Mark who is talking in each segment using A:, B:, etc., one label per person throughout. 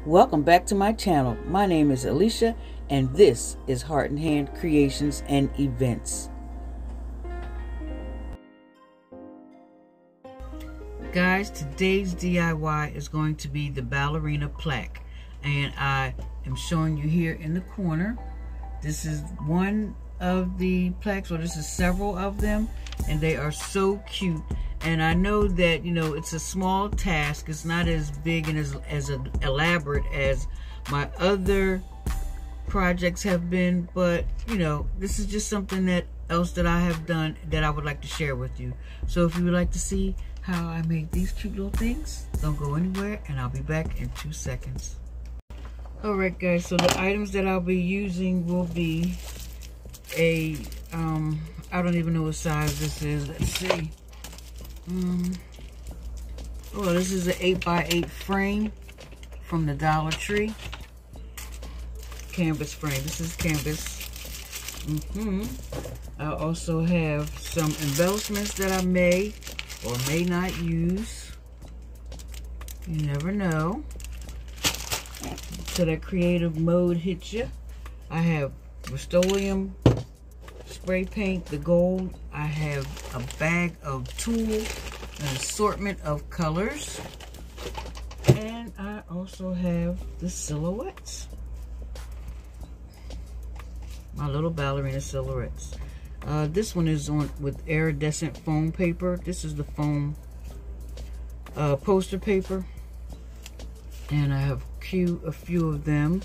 A: Welcome back to my channel. My name is Alicia and this is Heart and Hand Creations and Events. Guys, today's DIY is going to be the Ballerina plaque, and I am showing you here in the corner. This is one of the plaques, or this is several of them, and they are so cute. And I know that, you know, it's a small task. It's not as big and as elaborate as my other projects have been, but, you know, this is just something else that I have done that I would like to share with you. So if you would like to see how I make these cute little things, don't go anywhere, and I'll be back in 2 seconds. Alright guys, so the items that I'll be using will be a, I don't even know what size this is. Let's see. Oh, this is an 8x8 frame from the Dollar Tree. Canvas frame. This is canvas. I also have some embellishments that I may or may not use. You never know. So that creative mode hits you. I have Rust-Oleum spray paint, the gold. I have a bag of tulle, an assortment of colors, and I also have the silhouettes, my little ballerina silhouettes. This one is on with iridescent foam paper. This is the foam poster paper, and I have a few of them.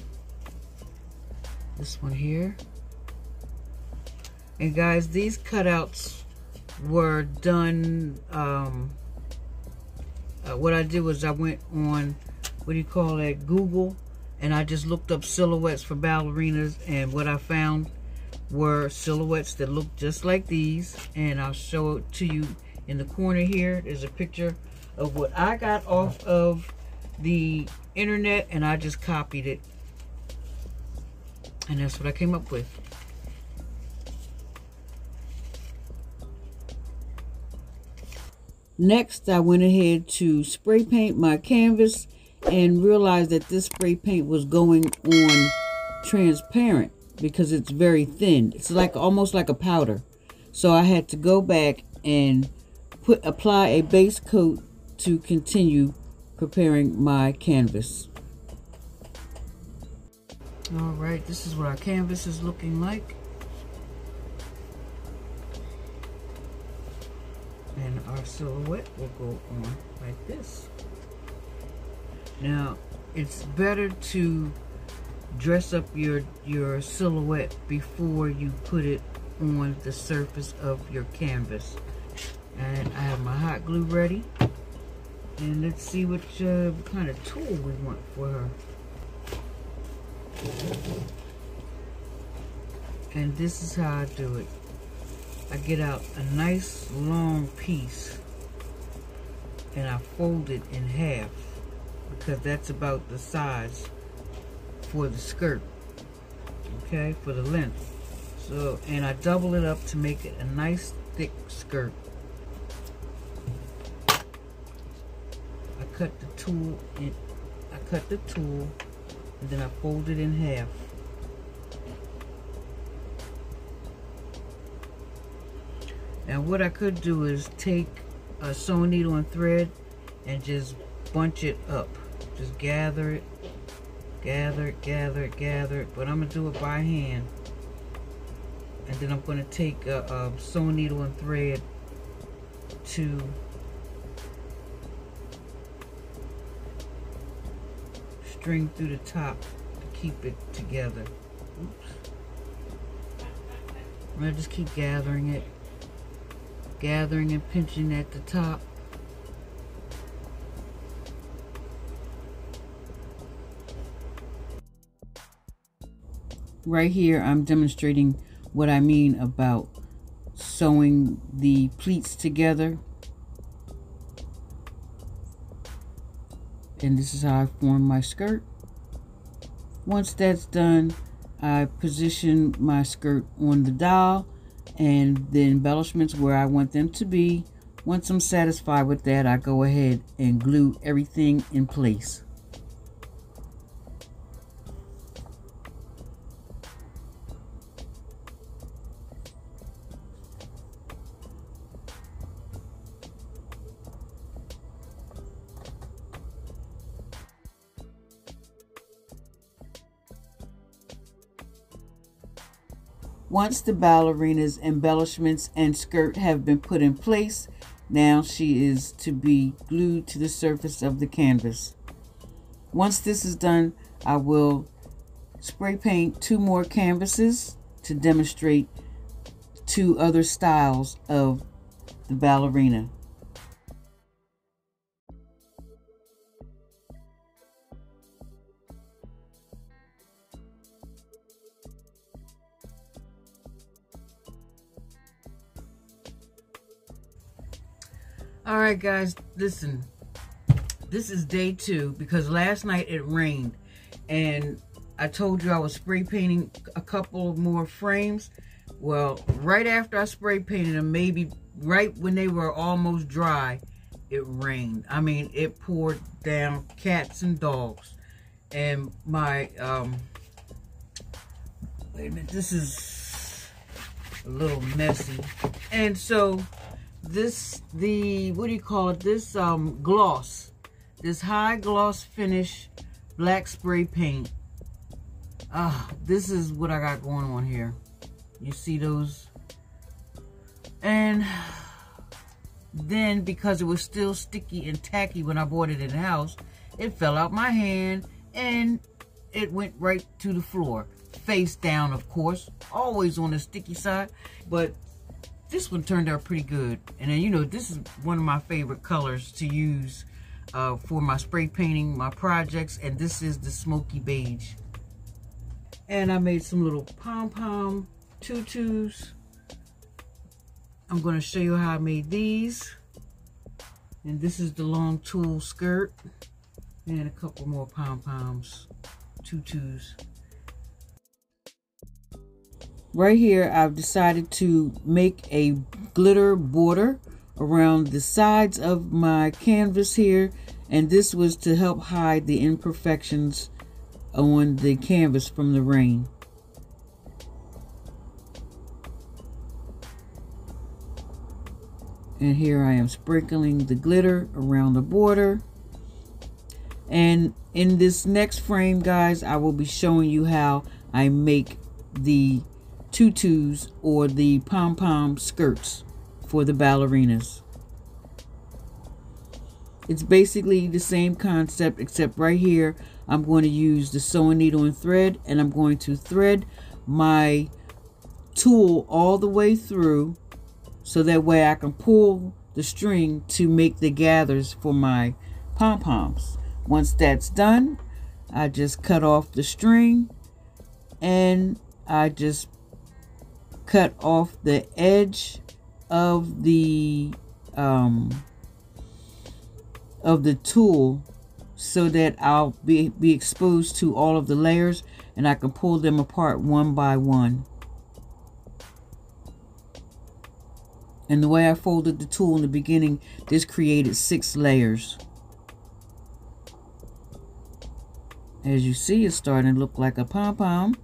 A: This one here. And guys, these cutouts were done, what I did was I went on, what do you call that, Google, and I just looked up silhouettes for ballerinas, and what I found were silhouettes that look just like these, and I'll show it to you in the corner here. There's a picture of what I got off of the internet, and I just copied it, and that's what I came up with. Next, I went ahead to spray paint my canvas and realized that this spray paint was going on transparent because it's very thin. It's like almost like a powder. So I had to go back and apply a base coat to continue preparing my canvas. All right, this is what our canvas is looking like. And our silhouette will go on like this. Now, it's better to dress up your silhouette before you put it on the surface of your canvas. And I have my hot glue ready. And let's see what kind of tool we want for her. And this is how I do it. I get out a nice long piece and I fold it in half because that's about the size for the skirt, okay, for the length. So, and I double it up to make it a nice thick skirt. I cut the tool and then I fold it in half. Now what I could do is take a sewing needle and thread and just bunch it up. Just gather it, gather it, but I'm gonna do it by hand. And then I'm gonna take a sewing needle and thread to string through the top to keep it together. Oops. I'm gonna just keep gathering it. Gathering and pinching at the top. Right here, I'm demonstrating what I mean about sewing the pleats together. And this is how I form my skirt. Once that's done, I position my skirt on the dial and the embellishments where I want them to be. Once I'm satisfied with that, I go ahead and glue everything in place. Once the ballerina's embellishments and skirt have been put in place, now she is to be glued to the surface of the canvas. Once this is done, I will spray paint 2 more canvases to demonstrate 2 other styles of the ballerina. All right, guys, listen. This is day 2 because last night it rained, and I told you I was spray painting a couple more frames. Well, right after I spray painted them, maybe right when they were almost dry, it rained. I mean, it poured down cats and dogs. And my, wait a minute, this is a little messy. And so this, what do you call it? This gloss, this high gloss finish black spray paint. This is what I got going on here. You see those? And then because it was still sticky and tacky when I bought it in the house, it fell out my hand and it went right to the floor. Face down, of course, always on the sticky side, but this one turned out pretty good. And then, you know, this is one of my favorite colors to use for my spray painting, my projects, and this is the smoky beige. And I made some little Pom Pom Tutus. I'm going to show you how I made these. And this is the long tulle skirt. And a couple more Pom Poms Tutus. Right here, I've decided to make a glitter border around the sides of my canvas here. And this was to help hide the imperfections on the canvas from the rain. And here I am sprinkling the glitter around the border. And in this next frame, guys, I will be showing you how I make the tutus or the pom-pom skirts for the ballerinas. It's basically the same concept, except right here I'm going to use the sewing needle and thread, and I'm going to thread my tulle all the way through so that way I can pull the string to make the gathers for my pom-poms. Once that's done, I just cut off the string and I just cut off the edge of the tulle so that I'll be exposed to all of the layers and I can pull them apart one by one. And the way I folded the tulle in the beginning, this created 6 layers. As you see, it's starting to look like a pom-pom.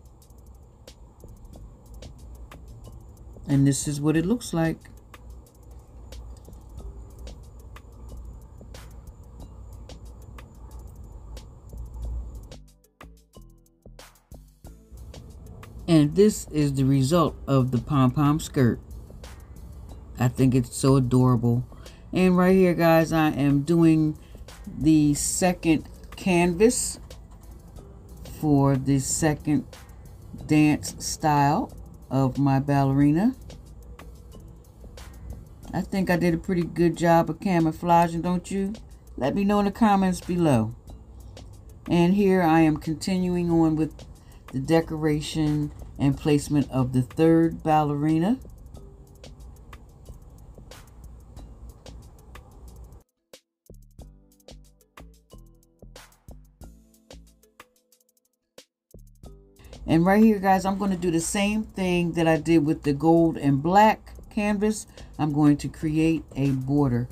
A: And this is what it looks like. And this is the result of the pom-pom skirt. I think it's so adorable. And right here, guys, I am doing the second canvas for the second dance style of my ballerina. I think I did a pretty good job of camouflaging, don't you? Let me know in the comments below. And here I am continuing on with the decoration and placement of the third ballerina. And right here, guys, I'm going to do the same thing that I did with the gold and black canvas. I'm going to create a border.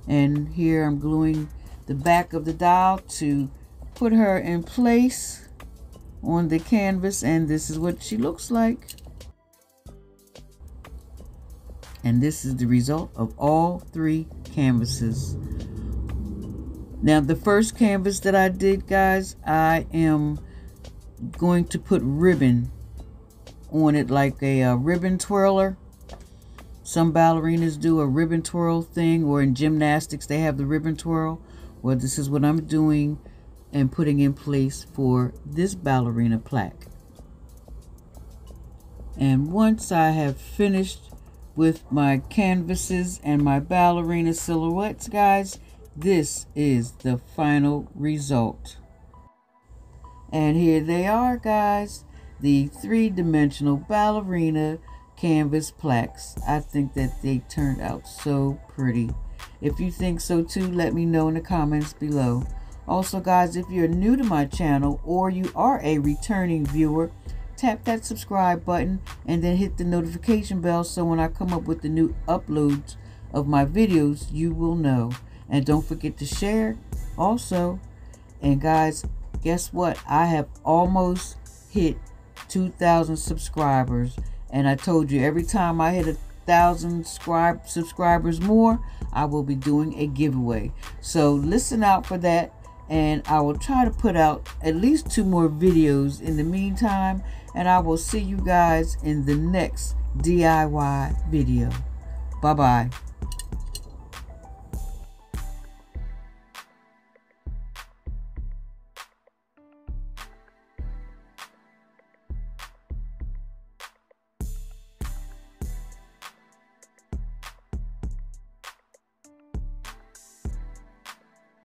A: And here I'm gluing the back of the doll to put her in place on the canvas, and this is what she looks like. And this is the result of all 3 canvases. Now the first canvas that I did, guys, I am going to put ribbon on it, like a ribbon twirler. Some ballerinas do a ribbon twirl thing, or in gymnastics they have the ribbon twirl. Well, this is what I'm doing and putting in place for this ballerina plaque. And once I have finished with my canvases and my ballerina silhouettes, guys, this is the final result. And here they are, guys, the 3-dimensional ballerina canvas plaques. I think that they turned out so pretty. If you think so too, let me know in the comments below. Also, guys, if you're new to my channel or you are a returning viewer, tap that subscribe button and then hit the notification bell so when I come up with the new uploads of my videos, you will know. And don't forget to share also. And guys, guess what? I have almost hit 2,000 subscribers. And I told you, every time I hit 1,000 subscribers more, I will be doing a giveaway. So listen out for that. And I will try to put out at least 2 more videos in the meantime. And I will see you guys in the next DIY video. Bye-bye.